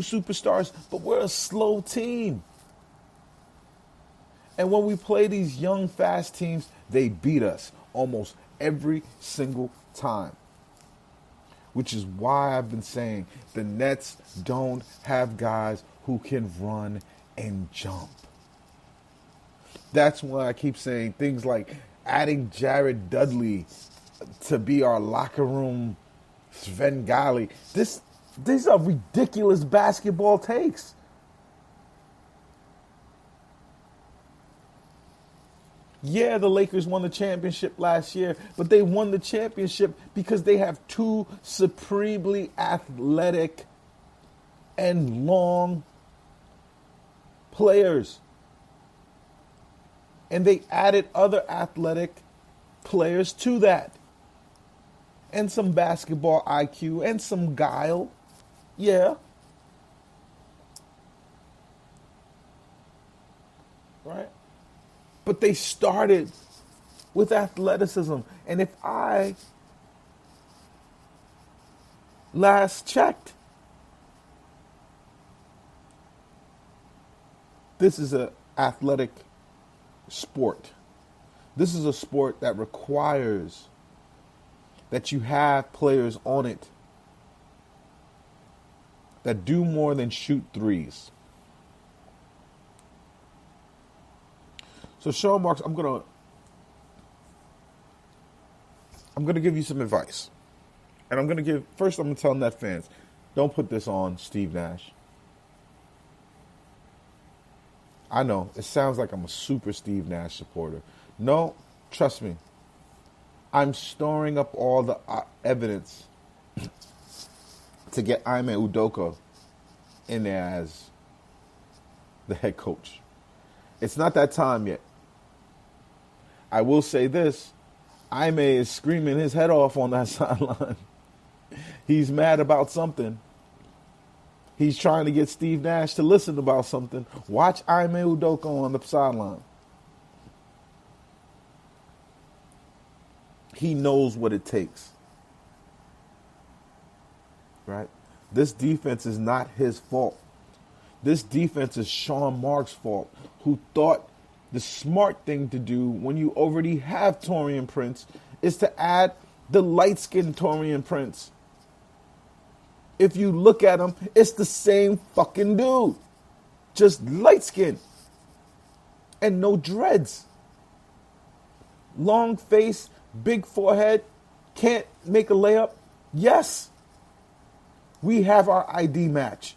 superstars, but we're a slow team. And when we play these young, fast teams, they beat us almost every single time. Which is why I've been saying the Nets don't have guys who can run and jump. That's why I keep saying things like adding Jared Dudley to be our locker room Svengali. These are ridiculous basketball takes. Yeah, the Lakers won the championship last year, but they won the championship because they have two supremely athletic and long players. And they added other athletic players to that. And some basketball IQ and some guile. Yeah. Right? But they started with athleticism. And if I last checked, this is an athletic sport. This is a sport that requires that you have players on it that do more than shoot threes. So Sean Marks, I'm gonna give you some advice. And I'm gonna tell Net fans, don't put this on Steve Nash. I know, it sounds like I'm a super Steve Nash supporter. No, trust me. I'm storing up all the evidence to get Ime Udoka in there as the head coach. It's not that time yet. I will say this. Ime is screaming his head off on that sideline. He's mad about something. He's trying to get Steve Nash to listen about something. Watch Ime Udoka on the sideline. He knows what it takes. Right? This defense is not his fault. This defense is Sean Marks' fault, who thought the smart thing to do when you already have Taurean Prince is to add the light-skinned Taurean Prince. If you look at him, it's the same fucking dude. Just light-skinned. And no dreads. Long face, big forehead, can't make a layup. Yes. We have our ID match.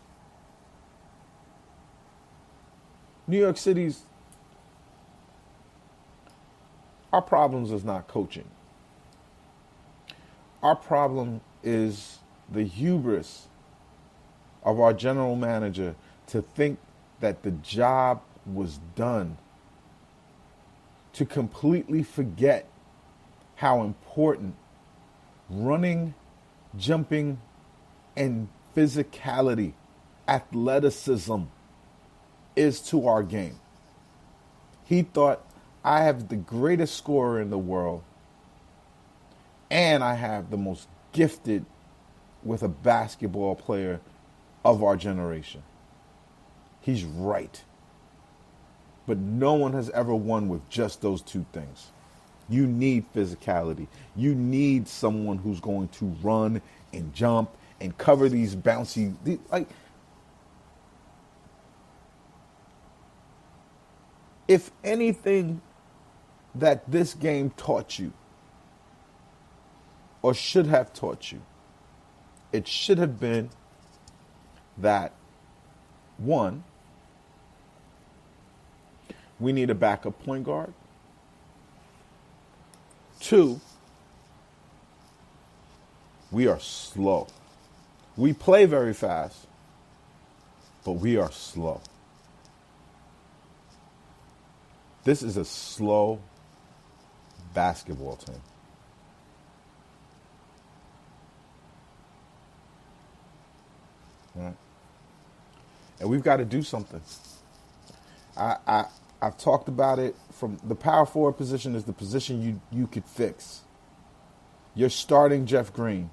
New York City's, our problems is not coaching. Our problem is the hubris of our general manager to think that the job was done, to completely forget how important running, jumping, and physicality, athleticism is to our game. He thought, I have the greatest scorer in the world, and I have the most gifted with a basketball player of our generation. He's right. But no one has ever won with just those two things. You need physicality. You need someone who's going to run and jump and cover these bouncy, if anything that this game taught you, or should have taught you, it should have been that, one, we need a backup point guard. Two, we are slow. We play very fast, but we are slow. This is a slow basketball team. Right? And we've got to do something. I've talked about it. From the power forward position is the position you could fix. You're starting Jeff Green.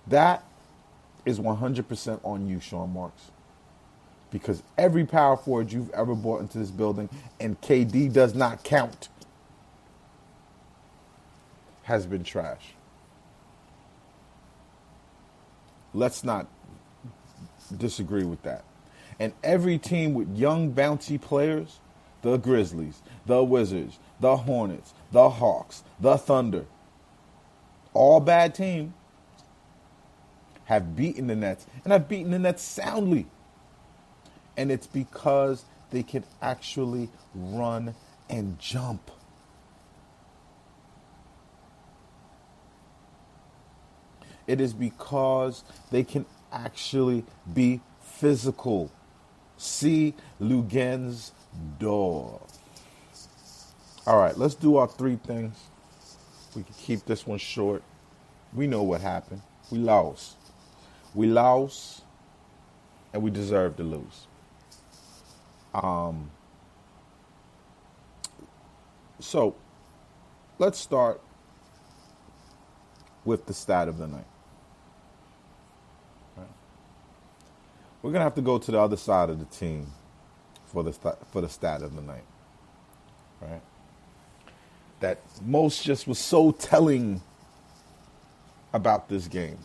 That is 100% on you, Sean Marks. Because every power forward you've ever brought into this building, and KD does not count, has been trash. Let's not disagree with that. And every team with young, bouncy players, the Grizzlies, the Wizards, the Hornets, the Hawks, the Thunder, all bad teams, have beaten the Nets, and have beaten the Nets soundly. And it's because they can actually run and jump. It is because they can actually be physical. See Lugens door. All right, let's do our three things. We can keep this one short. We know what happened. We lost. We lost, and we deserve to lose. So let's start with the stat of the night. Right. We're gonna have to go to the other side of the team for the stat of the night. Right. That most just was so telling about this game.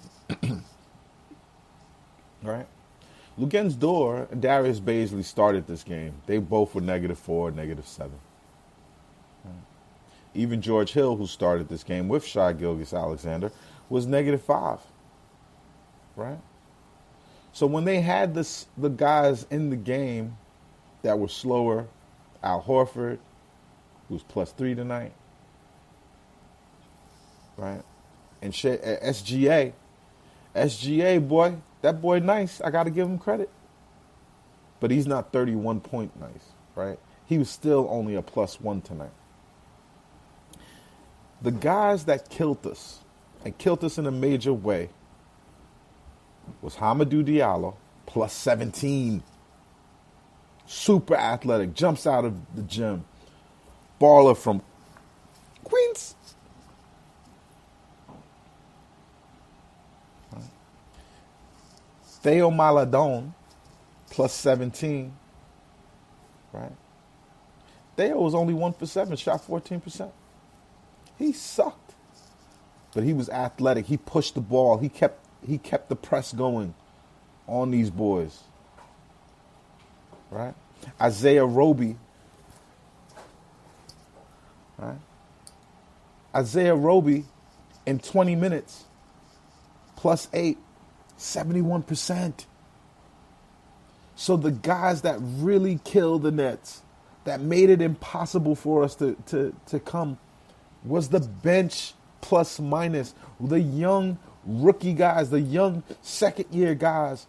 Right. Lugens Dort and Darius Baisley started this game. They both were -4, -7. Right. Even George Hill, who started this game with Shai Gilgeous-Alexander, was -5. Right? So when they had the guys in the game that were slower, Al Horford, who's +3 tonight, right? And SGA, boy, that boy nice. I got to give him credit. But he's not 31 point nice, right? He was still only a +1 tonight. The guys that killed us, and killed us in a major way, was Hamidou Diallo, +17. Super athletic, jumps out of the gym. Baller from Queens. Theo Maladon, +17, right? Theo was only 1 for 7, shot 14%. He sucked, but he was athletic. He pushed the ball. He kept the press going on these boys, right? Isaiah Roby, right? Isaiah Roby, in 20 minutes, +8. 71%. So the guys that really killed the Nets, that made it impossible for us to come, was the bench plus minus, the young rookie guys, the young second-year guys.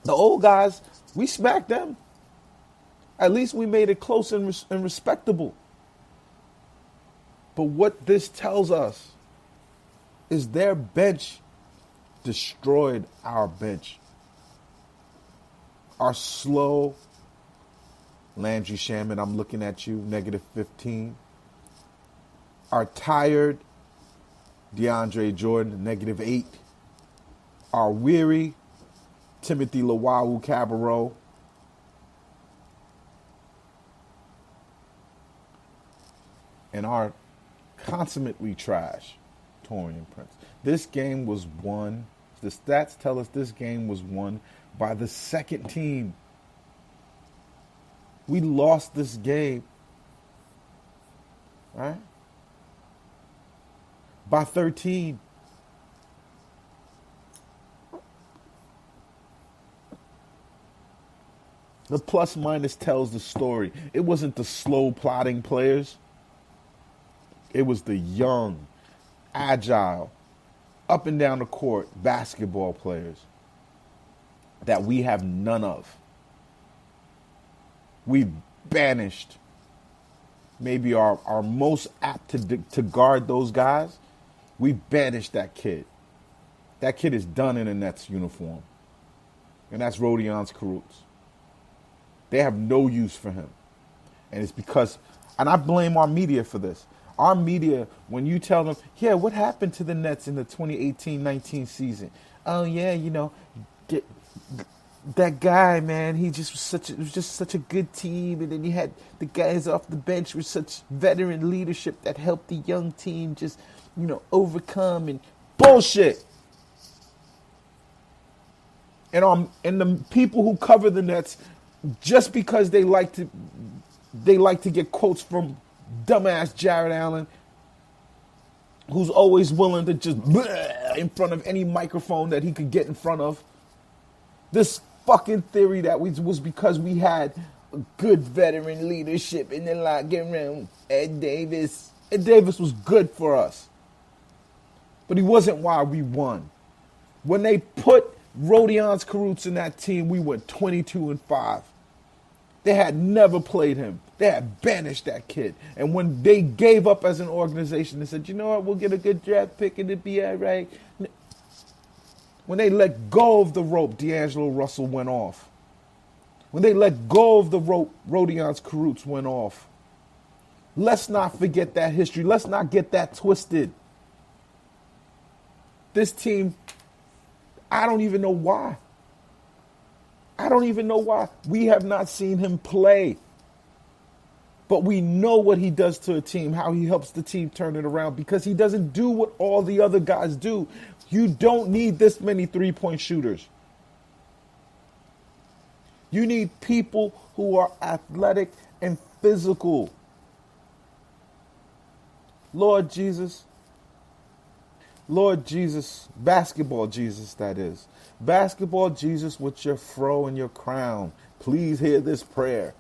The old guys, we smacked them. At least we made it close and respectable. But what this tells us is their bench destroyed our bench. Our slow Landry Shaman, I'm looking at you, -15. Our tired DeAndre Jordan, -8. Our weary Timothy Luwawu Cabarrot, and our consummately trash Taurean Prince. This game was won. The stats tell us this game was won by the second team. We lost this game, right? By 13. The plus minus tells the story. It wasn't the slow plodding players. It was the young, agile, up and down the court basketball players that we have none of. We banished maybe our most apt to guard those guys. We banished that kid. That kid is done in a Nets uniform. And that's Rodions Caruth. They have no use for him. And it's because, and I blame our media for this. Our media, when you tell them, yeah, what happened to the Nets in the 2018-19 season? oh yeah, get, that guy, man, it was just such a good team, and then you had the guys off the bench with such veteran leadership that helped the young team just, overcome. And bullshit. And the people who cover the Nets, just because they like to get quotes from dumbass Jared Allen, who's always willing to just in front of any microphone that he could get in front of. This fucking theory that was because we had good veteran leadership in the locker room. Ed Davis. Ed Davis was good for us. But he wasn't why we won. When they put Rodions Caruth in that team, we went 22-5. They had never played him. They had banished that kid. And when they gave up as an organization, they said, you know what, we'll get a good draft pick and it'll be all right. When they let go of the rope, D'Angelo Russell went off. When they let go of the rope, Rodions Caruth went off. Let's not forget that history. Let's not get that twisted. This team, I don't even know why. We have not seen him play. But we know what he does to a team, how he helps the team turn it around, because he doesn't do what all the other guys do. You don't need this many three-point shooters. You need people who are athletic and physical. Lord Jesus, basketball Jesus, that is. Basketball Jesus with your fro and your crown. Please hear this prayer.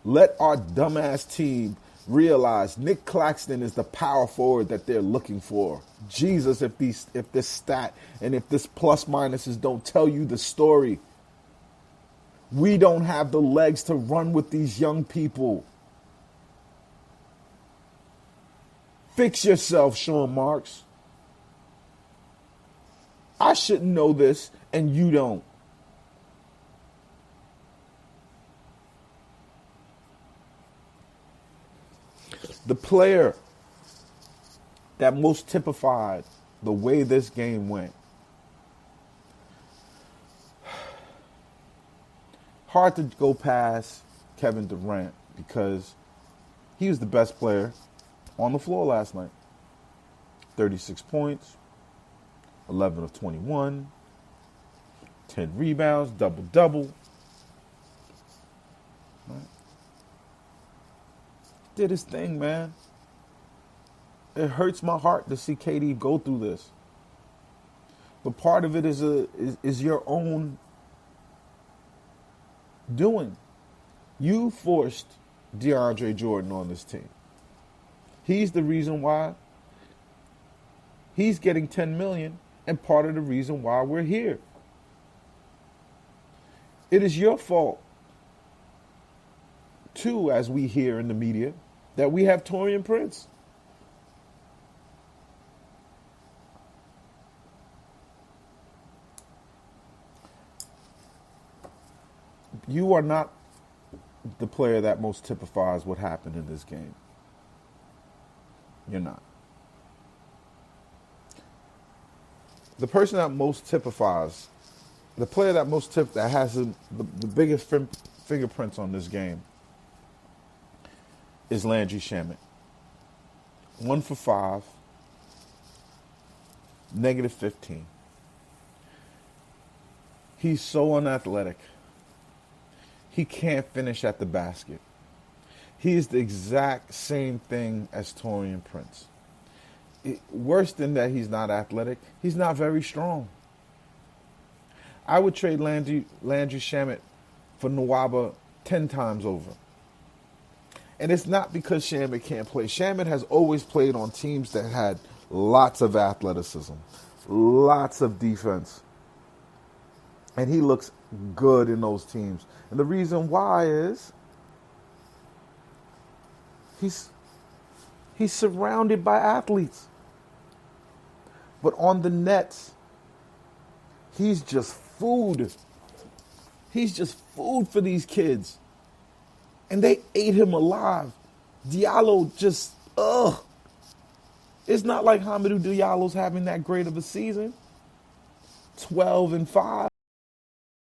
Let our dumbass team realize Nick Claxton is the power forward that they're looking for. Jesus, if this stat and if this plus minuses don't tell you the story, we don't have the legs to run with these young people. Fix yourself, Sean Marks. I shouldn't know this, and you don't. The player that most typified the way this game went. Hard to go past Kevin Durant because he was the best player on the floor last night. 36 points, 11 of 21, 10 rebounds, double-double. Right. Did his thing, man. It hurts my heart to see KD go through this. But part of it is your own doing. You forced DeAndre Jordan on this team. He's the reason why he's getting $10 million and part of the reason why we're here. It is your fault, too, as we hear in the media, that we have Taurean Prince. You are not the player that most typifies what happened in this game. You're not. The person that most typifies, the player that most that has the biggest fingerprints on this game is Landry Shamet. 1 for 5, -15. He's so unathletic. He can't finish at the basket. He is the exact same thing as Taurean Prince. Worse than that, he's not athletic. He's not very strong. I would trade Landry Shamet for Nwaba 10 times over. And it's not because Shamet can't play. Shamet has always played on teams that had lots of athleticism, lots of defense. And he looks good in those teams. And the reason why is he's surrounded by athletes. But on the Nets, he's just food. He's just food for these kids. And they ate him alive. Diallo It's not like Hamidou Diallo's having that great of a season. 12-5.